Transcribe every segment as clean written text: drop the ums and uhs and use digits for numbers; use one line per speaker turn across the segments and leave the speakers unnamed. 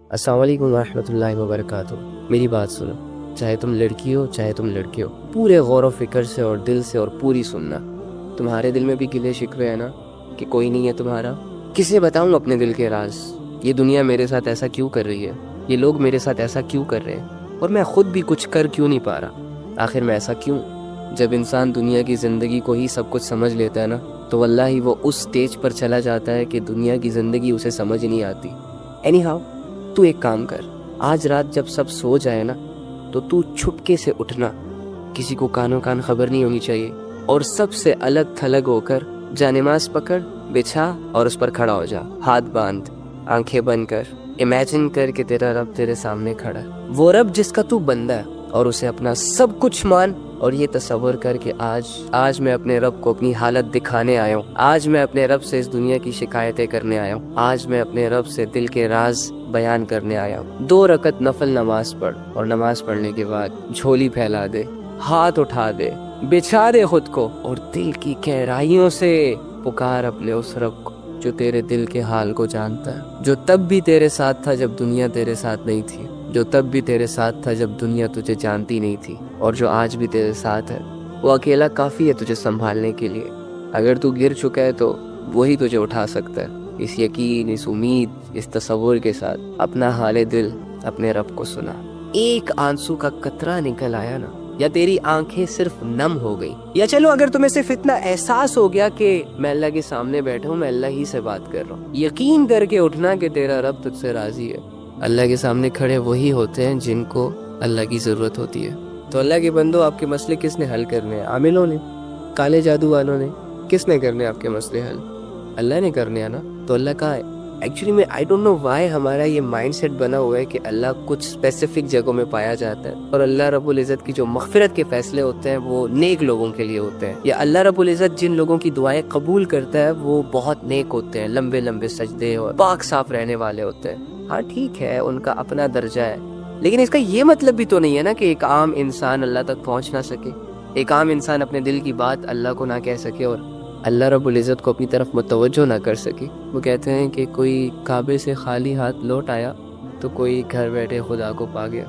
السلام علیکم ورحمۃ اللہ وبرکاتہ۔ میری بات سنو، چاہے تم لڑکی ہو چاہے تم لڑکے ہو، پورے غور و فکر سے اور دل سے اور پوری سننا۔ تمہارے دل میں بھی گلے شکوے ہیں نا کہ کوئی نہیں ہے تمہارا؟ کسے بتاؤں اپنے دل کے راز؟ یہ دنیا میرے ساتھ ایسا کیوں کر رہی ہے؟ یہ لوگ میرے ساتھ ایسا کیوں کر رہے ہیں؟ اور میں خود بھی کچھ کر کیوں نہیں پا رہا؟ آخر میں ایسا کیوں؟ جب انسان دنیا کی زندگی کو ہی سب کچھ سمجھ لیتا ہے نا، تو واللہ ہی وہ اس سٹیج پر چلا جاتا ہے کہ دنیا کی زندگی اسے سمجھ نہیں آتی۔ اینی ہاؤ، تو ایک کام کر، آج رات جب سب سو جائے نا، تو چھپکے سے اٹھنا، کسی کو کانوں کان خبر نہیں ہونی چاہیے، اور سب سے الگ تھلگ ہو کر جا نماز پکڑ، بچھا اور اس پر کھڑا ہو جا، ہاتھ باندھ، آنکھیں بند کر، امیجن کر کہ تیرا رب تیرے سامنے کھڑا ہے، وہ رب جس کا تو بندہ ہے، اور اسے اپنا سب کچھ مان، اور یہ تصور کر کہ آج میں اپنے رب کو اپنی حالت دکھانے آیا ہوں، آج میں اپنے رب سے اس دنیا کی شکایتیں کرنے آیا ہوں، آج میں اپنے رب سے دل کے راز بیان کرنے آیا ہوں۔ 2 رکعت نفل نماز پڑھ، اور نماز پڑھنے کے بعد جھولی پھیلا دے، ہاتھ اٹھا دے، بچھا دے خود کو، اور دل کی گہرائیوں سے پکار اپنے اس رب کو جو تیرے دل کے حال کو جانتا ہے، جو تب بھی تیرے ساتھ تھا جب دنیا تیرے ساتھ نہیں تھی، جو تب بھی تیرے ساتھ تھا جب دنیا تجھے جانتی نہیں تھی، اور جو آج بھی تیرے ساتھ ہے۔ وہ اکیلا کافی ہے تجھے سنبھالنے کے لیے۔ اگر تو گر چکا ہے تو وہی تجھے اٹھا سکتا ہے۔ اس یقین، اس امید، اس تصور کے ساتھ اپنا حال دل اپنے رب کو سنا۔ ایک آنسو کا قطرہ نکل آیا نا، یا تیری آنکھیں صرف نم ہو گئی، یا چلو اگر تمہیں صرف اتنا احساس ہو گیا کہ میں اللہ کے سامنے بیٹھا ہوں، میں اللہ ہی سے بات کر رہا ہوں، یقین کر کے اٹھنا کہ تیرا رب تجھ سے راضی ہے۔ اللہ کے سامنے کھڑے وہی ہوتے ہیں جن کو اللہ کی ضرورت ہوتی ہے۔ تو اللہ کے بندو، آپ کے مسئلے کس نے حل کرنے ہیں؟ عاملوں نے؟ کالے جادو والوں نے؟ کس نے کرنے آپ کے مسئلے حل؟ اللہ نے کرنے ہیں نا۔ تو اللہ کہاں ہے؟ ایکچولی میں آئی ڈونٹ نو وائی ہمارا یہ مائنڈ سیٹ بنا ہوا ہے کہ اللہ کچھ اسپیسیفک جگہوں میں پایا جاتا ہے، اور اللہ رب العزت کی جو مغفرت کے فیصلے ہوتے ہیں وہ نیک لوگوں کے لیے ہوتے ہیں، یا اللہ رب العزت جن لوگوں کی دعائیں قبول کرتا ہے وہ بہت نیک ہوتے ہیں، لمبے لمبے سجدے اور پاک صاف رہنے والے ہوتے ہیں۔ ہاں ٹھیک ہے، ان کا اپنا درجہ ہے، لیکن اس کا یہ مطلب بھی تو نہیں ہے نا کہ ایک عام انسان اللہ تک پہنچ نہ سکے، ایک عام انسان اپنے دل کی بات اللہ کو نہ کہہ سکے، اور اللہ رب العزت کو اپنی طرف متوجہ نہ کر سکے۔ وہ کہتے ہیں کہ کوئی کعبے سے خالی ہاتھ لوٹ آیا تو کوئی گھر بیٹھے خدا کو پا گیا۔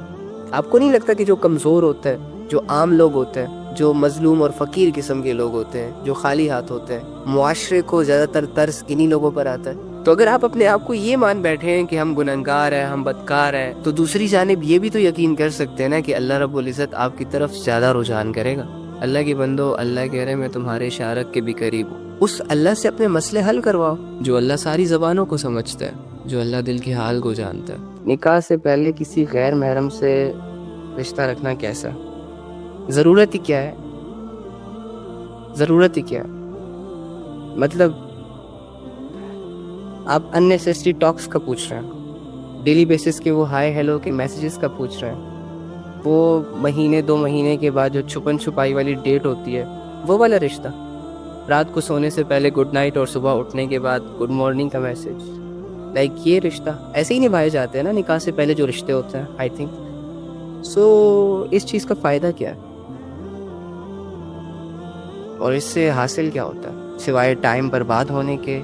آپ کو نہیں لگتا کہ جو کمزور ہوتا ہے، جو عام لوگ ہوتے ہیں، جو مظلوم اور فقیر قسم کے لوگ ہوتے ہیں، جو خالی ہاتھ ہوتے ہیں، معاشرے کو زیادہ تر ترس انہی لوگوں پر آتا ہے؟ تو اگر آپ اپنے آپ کو یہ مان بیٹھے ہیں کہ ہم گنہگار ہیں، ہم بدکار ہیں، تو دوسری جانب یہ بھی تو یقین کر سکتے ہیں نا کہ اللہ رب العزت آپ کی طرف زیادہ رجحان کرے گا۔ اللہ کی بندو، اللہ کہہ رہے ہیں میں تمہارے شارک کے بھی قریب ہوں۔ اس اللہ سے اپنے مسئلے حل کرواؤ، جو اللہ ساری زبانوں کو سمجھتا ہے، جو اللہ دل کے حال کو جانتا ہے۔ نکاح سے پہلے کسی غیر محرم سے رشتہ رکھنا کیسا؟ ضرورت ہی کیا ہے؟ ضرورت ہی کیا ہے؟ مطلب آپ اننیسیسری ٹاکس کا پوچھ رہے ہیں، ڈیلی بیسس کے وہ ہائی ہیلو کے میسیجز کا پوچھ رہے ہیں، وہ مہینے 2 مہینے کے بعد جو چھپن چھپائی والی ڈیٹ ہوتی ہے، وہ والا رشتہ، رات کو سونے سے پہلے گڈ نائٹ اور صبح اٹھنے کے بعد گڈ مارننگ کا میسج، لائک یہ رشتہ ایسے ہی نبھائے جاتے ہیں نا نکاح سے پہلے جو رشتے ہوتے ہیں، آئی تھنک سو۔ اس چیز کا فائدہ کیا ہے اور اس سے حاصل کیا ہوتا ہے سوائے ٹائم برباد ہونے کے،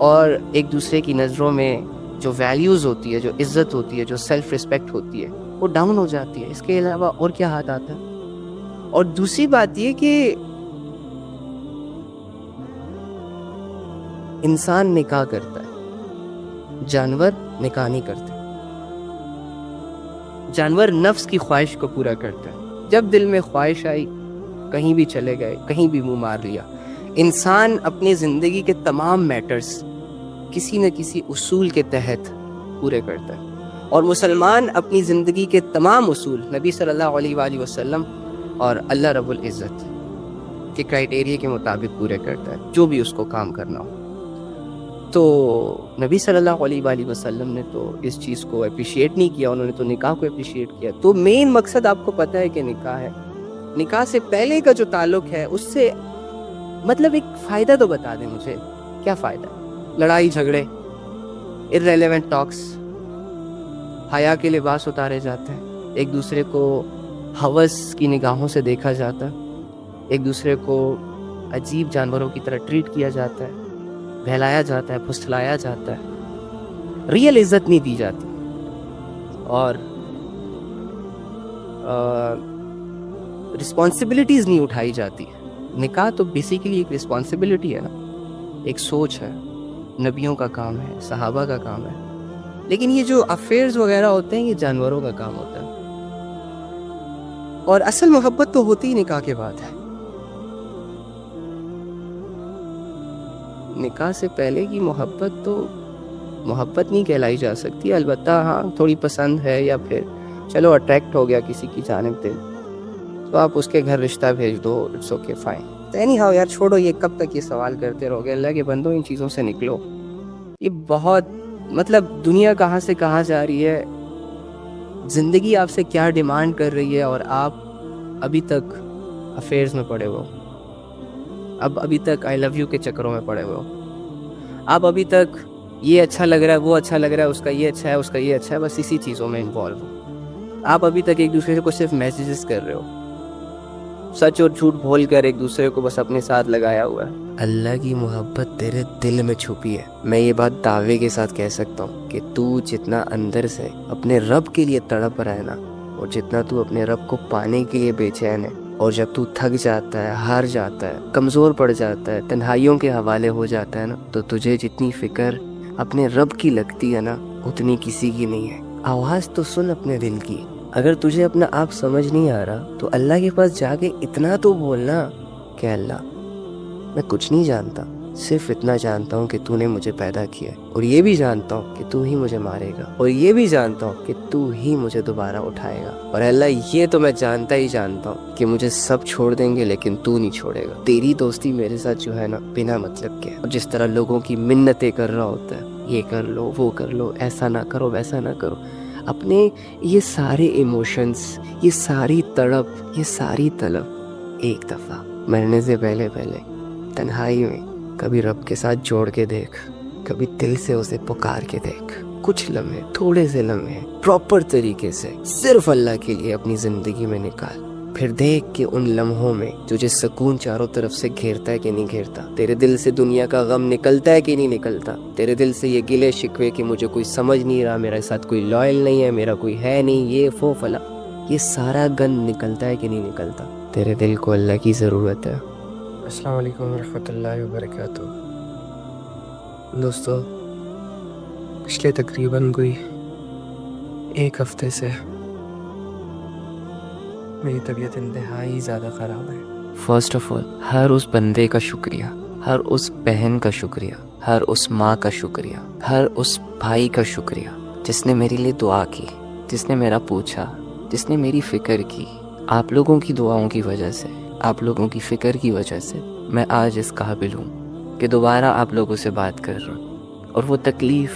اور ایک دوسرے کی نظروں میں جو ویلیوز ہوتی ہے، جو عزت ہوتی ہے، جو سیلف ریسپیکٹ ہوتی ہے، وہ ڈاؤن ہو جاتی ہے۔ اس کے علاوہ اور کیا ہاتھ آتا ہے؟ اور دوسری بات یہ کہ انسان نکاح کرتا ہے، جانور نکاح نہیں کرتے۔ جانور نفس کی خواہش کو پورا کرتا ہے، جب دل میں خواہش آئی کہیں بھی چلے گئے، کہیں بھی منہ مار لیا۔ انسان اپنی زندگی کے تمام میٹرز کسی نہ کسی اصول کے تحت پورے کرتا ہے، اور مسلمان اپنی زندگی کے تمام اصول نبی صلی اللہ علیہ وآلہ وسلم اور اللہ رب العزت کے کرائٹیریا کے مطابق پورے کرتا ہے، جو بھی اس کو کام کرنا ہو۔ تو نبی صلی اللہ علیہ وآلہ وسلم نے تو اس چیز کو اپریشیٹ نہیں کیا، انہوں نے تو نکاح کو اپریشیٹ کیا۔ تو مین مقصد آپ کو پتہ ہے کہ نکاح ہے۔ نکاح سے پہلے کا جو تعلق ہے اس سے مطلب ایک فائدہ تو بتا دیں مجھے، کیا فائدہ؟ لڑائی جھگڑے، irrelevant ٹاکس، حیا کے لباس اتارے جاتے ہیں، ایک دوسرے کو ہوس کی نگاہوں سے دیکھا جاتا ہے، ایک دوسرے کو عجیب جانوروں کی طرح ٹریٹ کیا جاتا ہے، بہلایا جاتا ہے، پھسلایا جاتا ہے، ریئل عزت نہیں دی جاتی۔ اور رسپانسبلٹیز نہیں اٹھائی جاتی. نکاح تو بیسیکلی ایک رسپانسبلٹی ہے نا, ایک سوچ ہے, نبیوں کا کام ہے, صحابہ کا کام ہے. لیکن یہ جو افیئرز وغیرہ ہوتے ہیں یہ جانوروں کا کام ہوتا ہے. اور اصل محبت تو ہوتی ہی نکاح کے بعد ہے. نکاح سے پہلے کی محبت تو محبت نہیں کہلائی جا سکتی. البتہ ہاں تھوڑی پسند ہے یا پھر چلو اٹریکٹ ہو گیا کسی کی جانب دل, تو آپ اس کے گھر رشتہ بھیج دو, it's okay fine. Anyhow یار چھوڑو, یہ کب تک یہ سوال کرتے رہو گے. اللہ کے بندو ان چیزوں سے نکلو. یہ بہت مطلب دنیا کہاں سے کہاں جا رہی ہے, زندگی آپ سے کیا ڈیمانڈ کر رہی ہے, اور آپ ابھی تک افیئرز میں پڑے ہو, ابھی تک آئی لو یو کے چکروں میں پڑے ہوئے ہو. آپ ابھی تک یہ اچھا لگ رہا ہے, وہ اچھا لگ رہا ہے, اس کا یہ اچھا ہے, اس کا یہ اچھا ہے, بس اسی چیزوں میں انوالو ہو. آپ ابھی تک ایک دوسرے کو صرف میسیجز کر رہے ہو, سچ اور جھوٹ بھول کر ایک دوسرے کو بس اپنے ساتھ لگایا ہوا ہے. اللہ کی محبت تیرے دل میں چھپی ہے. میں یہ بات دعوے کے ساتھ کہہ سکتا ہوں کہ تو جتنا اندر سے اپنے رب کے لیے تڑپ رہا ہے نا, اور جتنا تو اپنے رب کو پانے کے لیے بے چین ہے, اور جب تو تھک جاتا ہے, ہار جاتا ہے, کمزور پڑ جاتا ہے, تنہائیوں کے حوالے ہو جاتا ہے نا, تو تجھے جتنی فکر اپنے رب کی لگتی ہے نا, اتنی کسی کی نہیں ہے. آواز تو سن اپنے دل کی. اگر تجھے اپنا آپ سمجھ نہیں آ رہا تو اللہ کے پاس جا کے اتنا تو بولنا کہ اللہ میں کچھ نہیں جانتا, صرف اتنا جانتا ہوں کہ تو نے مجھے پیدا کیا ہے, اور یہ بھی جانتا ہوں کہ تو ہی مجھے مارے گا, اور یہ بھی جانتا ہوں کہ تو ہی مجھے دوبارہ اٹھائے گا. اور اللہ یہ تو میں جانتا ہی جانتا ہوں کہ مجھے سب چھوڑ دیں گے لیکن تو نہیں چھوڑے گا. تیری دوستی میرے ساتھ جو ہے نا بنا مطلب کے, اور جس طرح لوگوں کی منتیں کر رہا ہوتا ہے, یہ کر لو, وہ کر لو, ایسا نہ کرو, ویسا نہ کرو, اپنے یہ سارے ایموشنز, یہ ساری تڑپ, یہ ساری طلب ایک دفعہ مرنے سے پہلے تنہائی میں کبھی رب کے ساتھ جوڑ کے دیکھ, کبھی دل سے اسے پکار کے دیکھ. کچھ لمحے, تھوڑے سے لمحے پراپر طریقے سے صرف اللہ کے لیے اپنی زندگی میں نکال. پھر دیکھ کہ ان لمحوں میں تجھے سکون چاروں طرف سے گھیرتا ہے کہ نہیں گھیرتا, تیرے دل سے دنیا کا غم نکلتا ہے کہ نہیں نکلتا, تیرے دل سے یہ گلے شکوے کہ مجھے کوئی سمجھ نہیں رہا, میرے ساتھ کوئی لائل نہیں ہے, میرا کوئی ہے نہیں, یہ فو فلا, یہ سارا گند نکلتا ہے کہ نہیں نکلتا. تیرے دل کو اللہ کی ضرورت ہے. السلام علیکم ورحمۃ اللہ وبرکاتہ. دوستو, پچھلے تقریباً کوئی ایک ہفتے سے میری طبیعت انتہائی زیادہ خراب ہے. فرسٹ آف آل ہر اس بندے کا شکریہ, ہر اس بہن کا شکریہ, ہر اس ماں کا شکریہ, ہر اس بھائی کا شکریہ جس نے میرے لیے دعا کی, جس نے میرا پوچھا, جس نے میری فکر کی. آپ لوگوں کی دعاؤں کی وجہ سے, آپ لوگوں کی فکر کی وجہ سے میں آج اس قابل ہوں کہ دوبارہ آپ لوگوں سے بات کر رہا ہوں. اور وہ تکلیف,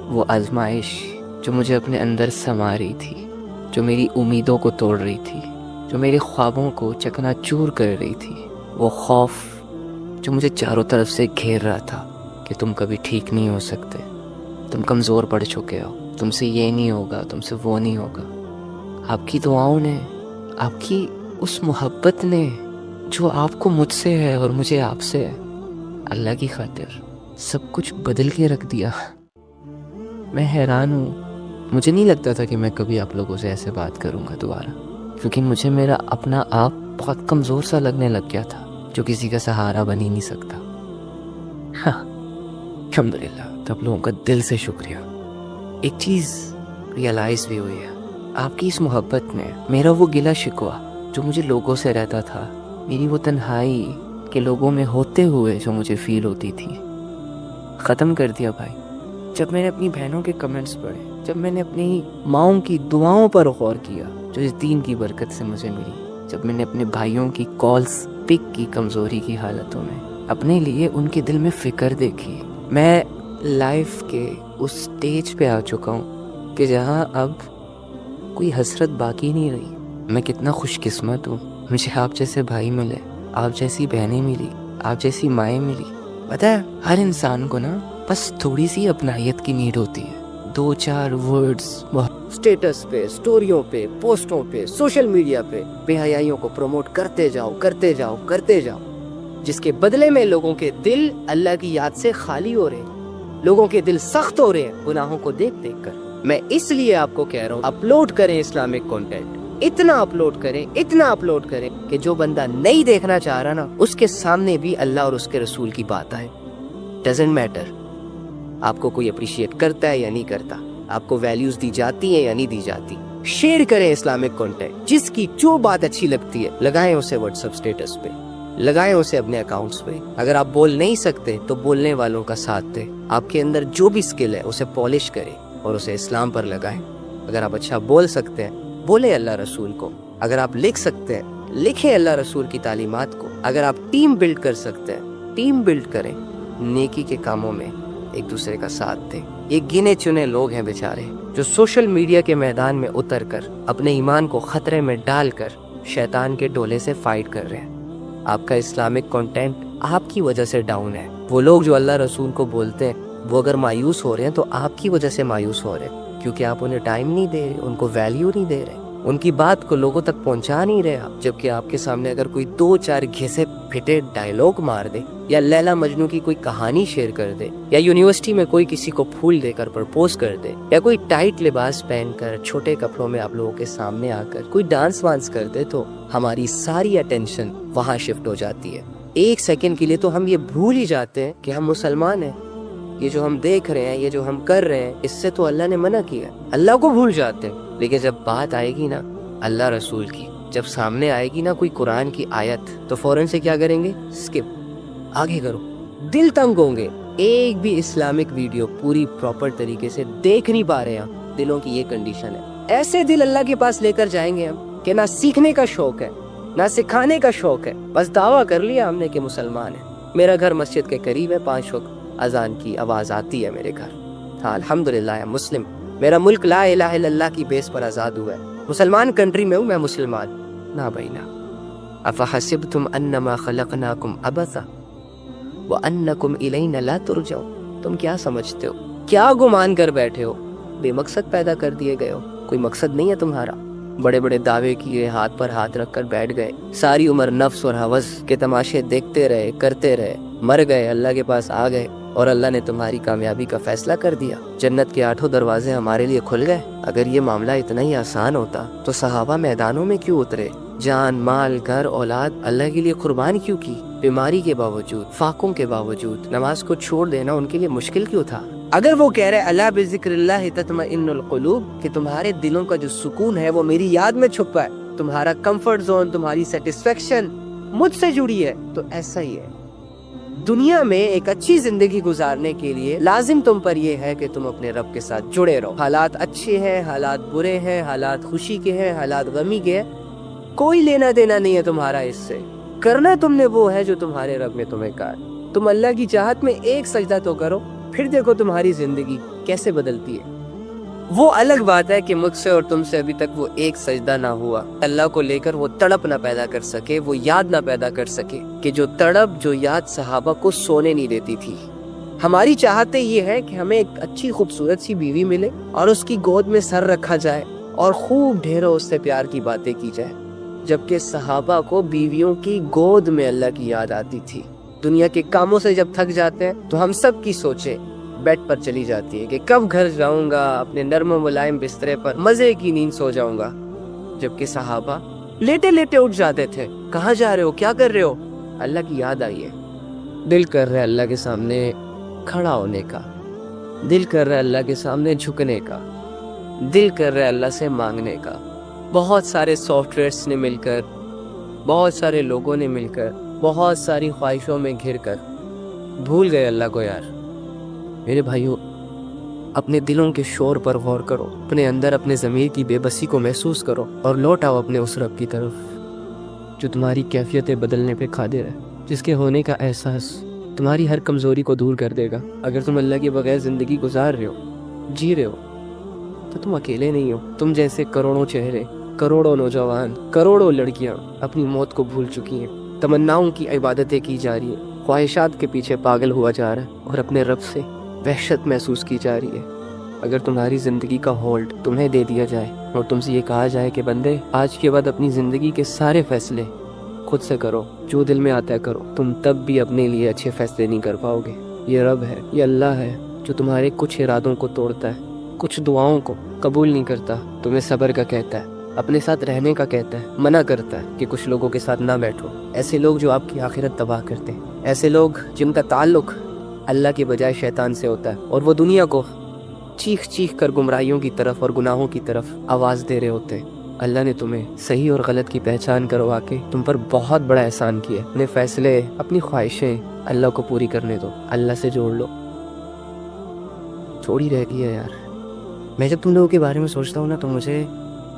وہ آزمائش جو مجھے اپنے اندر سما رہی تھی, جو میری امیدوں کو توڑ رہی تھی, جو میرے خوابوں کو چکنا چور کر رہی تھی, وہ خوف جو مجھے چاروں طرف سے گھیر رہا تھا کہ تم کبھی ٹھیک نہیں ہو سکتے, تم کمزور پڑ چکے ہو, تم سے یہ نہیں ہوگا, تم سے وہ نہیں ہوگا. آپ کی دعاؤں نے, آپ کی اس محبت نے جو آپ کو مجھ سے ہے اور مجھے آپ سے ہے, اللہ کی خاطر سب کچھ بدل کے رکھ دیا. میں حیران ہوں. مجھے نہیں لگتا تھا کہ میں کبھی آپ لوگوں سے ایسے بات کروں گا دوبارہ, کیونکہ مجھے میرا اپنا آپ بہت کمزور سا لگنے لگ گیا تھا جو کسی کا سہارا بن ہی نہیں سکتا. ہاں الحمدللہ, تب لوگوں کا دل سے شکریہ. ایک چیز ریئلائز بھی ہوئی ہے, آپ کی اس محبت نے میرا وہ گلہ شکوہ جو مجھے لوگوں سے رہتا تھا, میری وہ تنہائی کہ لوگوں میں ہوتے ہوئے جو مجھے فیل ہوتی تھی, ختم کر دیا بھائی. جب میں نے اپنی بہنوں کے کمنٹس پڑھے, جب میں نے اپنی ماؤں کی دعاؤں پر غور کیا جو اس دین کی برکت سے مجھے ملی, جب میں نے اپنے بھائیوں کی کالز پک کی کمزوری کی حالتوں میں, اپنے لیے ان کے دل میں فکر دیکھی, میں لائف کے اس سٹیج پہ آ چکا ہوں کہ جہاں اب کوئی حسرت باقی نہیں رہی. میں کتنا خوش قسمت ہوں, مجھے آپ جیسے بھائی ملے, آپ جیسی بہنیں ملی, آپ جیسی مائیں ملی. پتہ ہے ہر انسان کو نا بس تھوڑی سی اپنائیت کی نیڈ ہوتی ہے, 2-4 ورڈز اسٹیٹس پہ, اسٹوریوں پہ, پوسٹوں پہ, سوشل میڈیا پہ بے حیائیوں کو پروموٹ کرتے جاؤ کرتے جاؤ کرتے جاؤ, جس کے بدلے میں لوگوں کے دل اللہ کی یاد سے خالی ہو رہے ہیں, لوگوں کے دل سخت ہو رہے ہیں گناہوں کو دیکھ دیکھ کر. میں اس لیے آپ کو کہہ رہا ہوں اپلوڈ کریں اسلامک کنٹینٹ، اتنا اپلوڈ کریں کہ جو بندہ نہیں دیکھنا چاہ رہا نا اس کے سامنے بھی اللہ اور اس کے رسول کی بات آئے. ڈزنٹ میٹر آپ کو کوئی اپریشیٹ کرتا ہے یا نہیں کرتا، آپ کو ویلیوز دی جاتی ہیں یا نہیں دی جاتی. شیئر کریں اسلامک کنٹینٹ، جس کی جو بات اچھی لگتی ہے لگائیں اسے واٹس ایپ اسٹیٹس پہ، لگائیں اسے اپنے اکاؤنٹس پہ. اگر آپ بول نہیں سکتے تو بولنے والوں کا ساتھ دیں. آپ کے اندر جو بھی اسکل ہے اسے پالش کریں اور اسے اسلام پر لگائیں. اگر آپ اچھا بول سکتے ہیں بولیں اللہ رسول کو. اگر آپ لکھ سکتے ہیں لکھیں اللہ رسول کی تعلیمات کو. اگر آپ ٹیم بلڈ کر سکتے ہیں ٹیم بلڈ کریں. نیکی کے کاموں میں ایک دوسرے کا ساتھ دیں. یہ گنے چنے لوگ ہیں بیچارے جو سوشل میڈیا کے میدان میں اتر کر اپنے ایمان کو خطرے میں ڈال کر شیطان کے ڈولے سے فائٹ کر رہے ہیں. آپ کا اسلامک کنٹینٹ آپ کی وجہ سے ڈاؤن ہے. وہ لوگ جو اللہ رسول کو بولتے ہیں وہ اگر مایوس ہو رہے ہیں تو آپ کی وجہ سے مایوس ہو رہے ہیں، کیونکہ آپ انہیں ٹائم نہیں دے رہے، ان کو ویلیو نہیں دے رہے، ان کی بات کو لوگوں تک پہنچا نہیں رہے آپ. جبکہ آپ کے سامنے اگر کوئی 2-4 گھسے پھٹے ڈائلوگ مار دے یا لیلا مجنو کی کوئی کہانی شیئر کر دے یا یونیورسٹی میں کوئی کسی کو پھول دے کر پرپوز کر دے یا کوئی ٹائٹ لباس پہن کر چھوٹے کپڑوں میں آپ لوگوں کے سامنے آ کر کوئی ڈانس وانس کر دے تو ہماری ساری اٹینشن وہاں شفٹ ہو جاتی ہے. ایک سیکنڈ کے لیے تو ہم یہ بھول ہی جاتے ہیں کہ ہم مسلمان ہیں. یہ جو ہم دیکھ رہے ہیں، یہ جو ہم کر رہے ہیں، اس سے تو اللہ نے منع کیا. اللہ کو بھول جاتے ہیں. لیکن جب بات آئے گی نا اللہ رسول کی، جب سامنے آئے گی نا کوئی قرآن کی آیت تو فوراً سے کیا کریں گے؟ اسکپ، آگے کرو. دل تنگ ہوں گے. ایک بھی اسلامک ویڈیو پوری پراپر طریقے سے دیکھ نہیں پا رہے ہیں. دلوں کی یہ کنڈیشن ہے. ایسے دل اللہ کے پاس لے کر جائیں گے ہم کہ نہ سیکھنے کا شوق ہے نہ سکھانے کا شوق ہے، بس دعویٰ کر لیا ہم نے کہ مسلمان ہیں. میرا گھر مسجد کے قریب ہے، 5 وقت اذان کی آواز آتی ہے میرے گھر. ہاں الحمدللہ ہے مسلم. میرا ملک لا الہ الا اللہ کی بیس پر آزاد ہوا ہے. مسلمان کنٹری میں ہوں میں مسلمان. نہ بھائی نہ. افحسبتم انما خلقناکم عبثا وانکم الینا لا ترجعون. تم کیا سمجھتے ہو، کیا گمان کر بیٹھے ہو؟ بے مقصد پیدا کر دیے گئے ہو. کوئی مقصد نہیں ہے تمہارا. بڑے بڑے دعوے کیے، ہاتھ پر ہاتھ رکھ کر بیٹھ گئے، ساری عمر نفس اور ہوس کے تماشے دیکھتے رہے، کرتے رہے، مر گئے، اللہ کے پاس آ گئے اور اللہ نے تمہاری کامیابی کا فیصلہ کر دیا. جنت کے 8 دروازے ہمارے لیے کھل گئے. اگر یہ معاملہ اتنا ہی آسان ہوتا تو صحابہ میدانوں میں کیوں اترے؟ جان، مال، گھر، اولاد اللہ کے لیے قربان کیوں کی؟ بیماری کے باوجود، فاقوں کے باوجود نماز کو چھوڑ دینا ان کے لیے مشکل کیوں تھا؟ اگر وہ کہہ رہے اللہ بذکر اللہ تطمئن القلوب کہ تمہارے دلوں کا جو سکون ہے وہ میری یاد میں چھپا ہے، تمہارا کمفرٹ زون، تمہاری سیٹسفیکشن مجھ سے جڑی ہے، تو ایسا ہی ہے. دنیا میں ایک اچھی زندگی گزارنے کے لیے لازم تم پر یہ ہے کہ تم اپنے رب کے ساتھ جڑے رہو. حالات اچھے ہیں، حالات برے ہیں، حالات خوشی کے ہیں، حالات غمی کے ہیں، کوئی لینا دینا نہیں ہے تمہارا اس سے. کرنا تم نے وہ ہے جو تمہارے رب نے تمہیں کہا. تم اللہ کی چاہت میں ایک سجدہ تو کرو، پھر دیکھو تمہاری زندگی کیسے بدلتی ہے. وہ الگ بات ہے کہ مجھ سے اور تم سے ابھی تک وہ ایک سجدہ نہ ہوا، اللہ کو لے کر وہ تڑپ نہ پیدا کر سکے، وہ یاد نہ پیدا کر سکے کہ جو تڑپ، جو یاد صحابہ کو سونے نہیں دیتی تھی. ہماری چاہتے یہ ہے کہ ہمیں ایک اچھی خوبصورت سی بیوی ملے اور اس کی گود میں سر رکھا جائے اور خوب ڈھیروں اس سے پیار کی باتیں کی جائے، جبکہ صحابہ کو بیویوں کی گود میں اللہ کی یاد آتی تھی. دنیا کے کاموں سے جب تھک جاتے ہیں تو ہم سب کی سوچیں بیڈ پر چلی جاتی ہے کہ کب گھر جاؤں گا، اپنے نرم و ملائم بسترے پر مزے کی نیند سو جاؤں گا. جبکہ صحابہ لیٹے لیٹے اٹھ جاتے تھے. کہاں جا رہے ہو، کیا کر رہے ہو؟ اللہ کی یاد آئی ہے. دل کر رہا ہے اللہ کے سامنے کھڑا ہونے کا، دل کر رہا ہے اللہ کے سامنے جھکنے کا، دل کر رہا ہے اللہ سے مانگنے کا. بہت سارے سافٹ ویئرس نے مل کر، بہت سارے لوگوں نے مل کر، بہت ساری خواہشوں میں گھر کر بھول گئے اللہ کو. یار میرے بھائیو، اپنے دلوں کے شور پر غور کرو، اپنے اندر اپنے ضمیر کی بے بسی کو محسوس کرو اور لوٹ آؤ اپنے اس رب کی طرف جو تمہاری کیفیتیں بدلنے پہ قادر ہے، جس کے ہونے کا احساس تمہاری ہر کمزوری کو دور کر دے گا. اگر تم اللہ کے بغیر زندگی گزار رہے ہو، جی رہے ہو، تو تم اکیلے نہیں ہو. تم جیسے کروڑوں چہرے، کروڑوں نوجوان، کروڑوں لڑکیاں اپنی موت کو بھول چکی ہیں. تمناؤں کی عبادتیں کی جا رہی ہیں، خواہشات کے پیچھے پاگل ہوا جا رہا ہے اور اپنے رب سے وحشت محسوس کی جا رہی ہے. اگر تمہاری زندگی کا ہولڈ تمہیں دے دیا جائے اور تم سے یہ کہا جائے کہ بندے آج کے بعد اپنی زندگی کے سارے فیصلے خود سے کرو، جو دل میں آتا ہے کرو، تم تب بھی اپنے لیے اچھے فیصلے نہیں کر پاؤ گے. یہ رب ہے، یہ اللہ ہے جو تمہارے کچھ ارادوں کو توڑتا ہے کچھ دعاؤں کو قبول نہیں کرتا، تمہیں صبر کا کہتا ہے، اپنے ساتھ رہنے کا کہتا ہے، منع کرتا ہے کہ کچھ لوگوں کے ساتھ نہ بیٹھو، ایسے لوگ جو آپ کی آخرت تباہ کرتے ہیں، ایسے لوگ جن کا تعلق اللہ کے بجائے شیطان سے ہوتا ہے، اور وہ دنیا کو چیخ چیخ کر گمراہیوں کی طرف اور گناہوں کی طرف آواز دے رہے ہوتے ہیں۔ اللہ نے تمہیں صحیح اور غلط کی پہچان کروا کے تم پر بہت بڑا احسان کیا ہے۔ اپنے فیصلے، اپنی خواہشیں اللہ کو پوری کرنے دو، اللہ سے جوڑ لو، تھوڑی رہ گئی ہے یار۔ میں جب تم لوگوں کے بارے میں سوچتا ہوں نا تو مجھے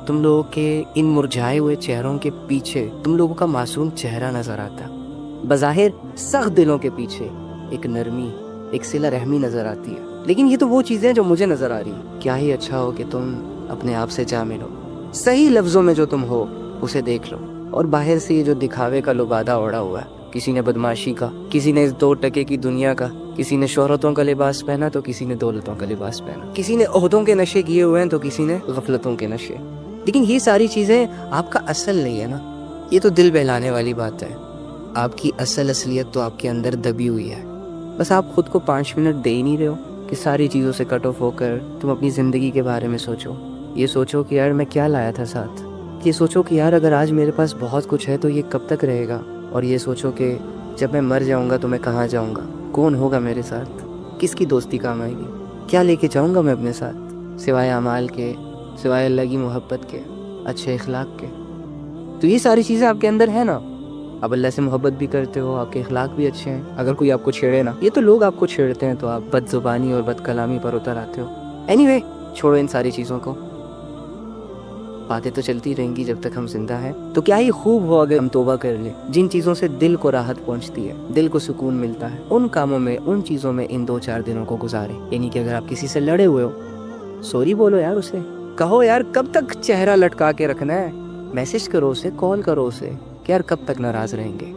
تم لوگوں کے ان مرجھائے ہوئے چہروں کے پیچھے تم لوگوں کا معصوم چہرہ نظر آتا، بظاہر سخت دلوں کے پیچھے ایک نرمی، ایک صلہ رحمی نظر آتی ہے۔ لیکن یہ تو وہ چیزیں جو مجھے نظر آ رہی ہیں۔ کیا ہی اچھا ہو کہ تم اپنے آپ سے جا ملو، صحیح لفظوں میں جو تم ہو اسے دیکھ لو، اور باہر سے یہ جو دکھاوے کا لبادہ اوڑا ہوا ہے، کسی نے بدماشی کا، کسی نے اس 2 ٹکے کی دنیا کا، کسی نے شہرتوں کا لباس پہنا تو کسی نے دولتوں کا لباس پہنا، کسی نے عہدوں کے نشے کیے ہوئے ہیں تو کسی نے غفلتوں کے نشے۔ لیکن یہ ساری چیزیں آپ کا اصل نہیں ہے نا، یہ تو دل بہلانے والی بات ہے۔ آپ کی اصل اصلیت تو آپ کے اندر دبی ہوئی ہے، بس آپ خود کو 5 منٹ دے ہی نہیں رہے ہو کہ ساری چیزوں سے کٹ آف ہو کر تم اپنی زندگی کے بارے میں سوچو۔ یہ سوچو کہ یار میں کیا لایا تھا ساتھ، یہ سوچو کہ یار اگر آج میرے پاس بہت کچھ ہے تو یہ کب تک رہے گا، اور یہ سوچو کہ جب میں مر جاؤں گا تو میں کہاں جاؤں گا، کون ہوگا میرے ساتھ، کس کی دوستی کام آئے گی، کیا لے کے جاؤں گا میں اپنے ساتھ سوائے اعمال کے، سوائے اللہ کی محبت کے، اچھے اخلاق کے۔ تو یہ ساری چیزیں آپ کے اندر ہیں نا، آپ اللہ سے محبت بھی کرتے ہو، آپ کے اخلاق بھی اچھے ہیں، اگر کوئی آپ کو چھیڑے نا، یہ تو لوگ آپ کو چھیڑتے ہیں تو آپ بد زبانی اور بد کلامی پر اتر آتے ہو۔ اینی وے، چھوڑو ان ساری چیزوں کو، باتیں تو چلتی رہیں گی جب تک ہم زندہ ہیں۔ تو کیا ہی خوب ہو اگر ہم توبہ کر لیں، جن چیزوں سے دل کو راحت پہنچتی ہے، دل کو سکون ملتا ہے، ان کاموں میں، ان چیزوں میں ان 2-4 دنوں کو گزاریں۔ یعنی کہ اگر آپ کسی سے لڑے ہوئے ہو، سوری بولو یار اسے، کہو یار کب تک چہرہ لٹکا کے رکھنا ہے، میسج کرو اسے، کال کرو اسے کہ یار کب تک ناراض رہیں گے،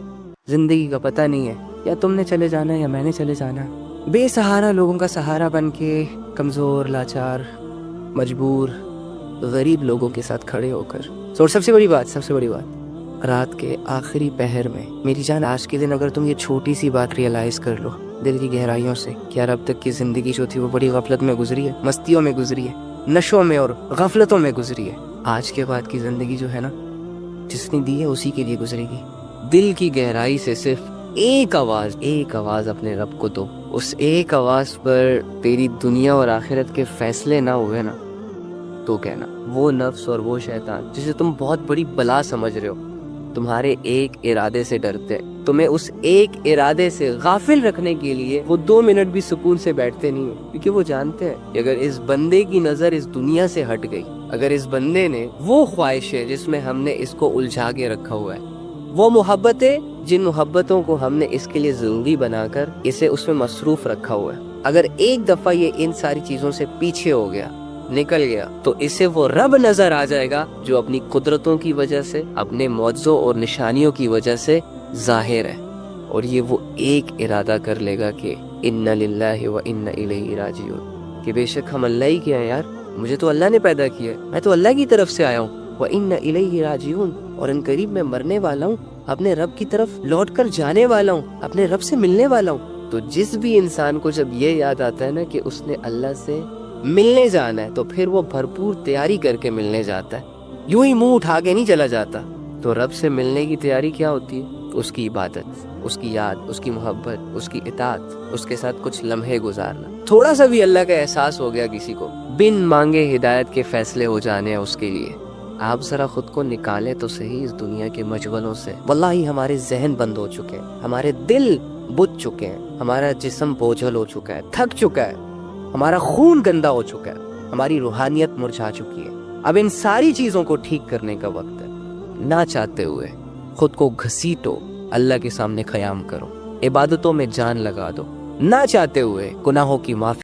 زندگی کا پتہ نہیں ہے، یا تم نے چلے جانا ہے یا میں نے چلے جانا ہے۔ بے سہارا لوگوں کا سہارا بن کے، کمزور، لاچار، مجبور، غریب لوگوں کے ساتھ کھڑے ہو کر، اور سب سے بڑی بات، رات کے آخری پہر میں، میری جان آج کے دن اگر تم یہ چھوٹی سی بات ریئلائز کر لو دل کی گہرائیوں سے کہ یار اب تک کی زندگی جو تھی وہ بڑی غفلت میں گزری ہے، مستیوں میں گزری ہے، نشوں میں اور غفلتوں میں گزری ہے، آج کے بعد کی زندگی جو ہے نا، جس نے دی ہے اسی کے لیے گزرے گی۔ دل کی گہرائی سے صرف ایک آواز اپنے رب کو دو، اس ایک آواز پر تیری دنیا اور آخرت کے فیصلے نہ ہوئے نا تو کہنا وہ نفس اور وہ شیطان جسے تم بہت بڑی بلا سمجھ رہے ہو، تمہارے ایک ارادے سے ڈرتے، تمہیں اس ایک ارادے سے غافل رکھنے کے لیے وہ 2 منٹ بھی سکون سے بیٹھتے نہیں ہیں، کیونکہ وہ جانتے ہیں کہ اگر اس بندے کی نظر اس دنیا سے ہٹ گئی، اگر اس بندے نے وہ خواہشیں جس میں ہم نے اس کو الجھا کے رکھا ہوا ہے، وہ محبتیں جن محبتوں کو ہم نے اس کے لیے ضروری بنا کر اسے اس میں مصروف رکھا ہوا ہے، اگر ایک دفعہ یہ ان ساری چیزوں سے پیچھے ہو گیا، نکل گیا، تو اسے وہ رب نظر آ جائے گا جو اپنی قدرتوں کی وجہ سے، اپنے معجزوں اور نشانیوں کی وجہ سے ظاہر ہے، اور یہ وہ ایک ارادہ کر لے گا کہ اِنَّ لِلَّهِ وَإِنَّ إِلَيْهِ راجعون، کہ بے شک ہم اللہ ہی کے ہیں یار، مجھے تو اللہ نے پیدا کیا ہے، میں تو اللہ کی طرف سے آیا ہوں، وَإِنَّ إِلَيْهِ راجعون، اور ان قریب میں مرنے والا ہوں، اپنے رب کی طرف لوٹ کر جانے والا ہوں، اپنے رب سے ملنے والا ہوں۔ تو جس بھی انسان کو جب یہ یاد آتا ہے نا کہ اس نے اللہ سے ملنے جانا ہے، تو پھر وہ بھرپور تیاری کر کے ملنے جاتا ہے، یوں ہی منہ اٹھا کے نہیں چلا جاتا۔ تو رب سے ملنے کی تیاری کیا ہوتی ہے؟ اس کی عبادت، اس کی یاد، اس کی محبت، اس کی اطاعت، اس کے ساتھ کچھ لمحے گزارنا۔ تھوڑا سا بھی اللہ کا احساس ہو گیا کسی کو، بن مانگے ہدایت کے فیصلے ہو جانے ہیں اس کے لیے۔ آپ ذرا خود کو نکالیں تو صحیح اس دنیا کے مشغلوں سے، واللہ ہمارے ذہن بند ہو چکے ہیں، ہمارے دل بجھ چکے ہیں، ہمارا جسم بوجھل ہو چکا ہے، تھک چکا ہے، ہمارا خون گندا ہو چکا ہے، ہماری روحانیت مرجھا چکی ہے۔ اب ان ساری چیزوں کو ٹھیک کرنے کا وقت ہے۔ نہ چاہتے ہوئے خود کو گھسیٹو، اللہ کے سامنے قیام کرو، عبادتوں میں جان لگا دو، نہ چاہتے ہوئے گناہوں کی معافی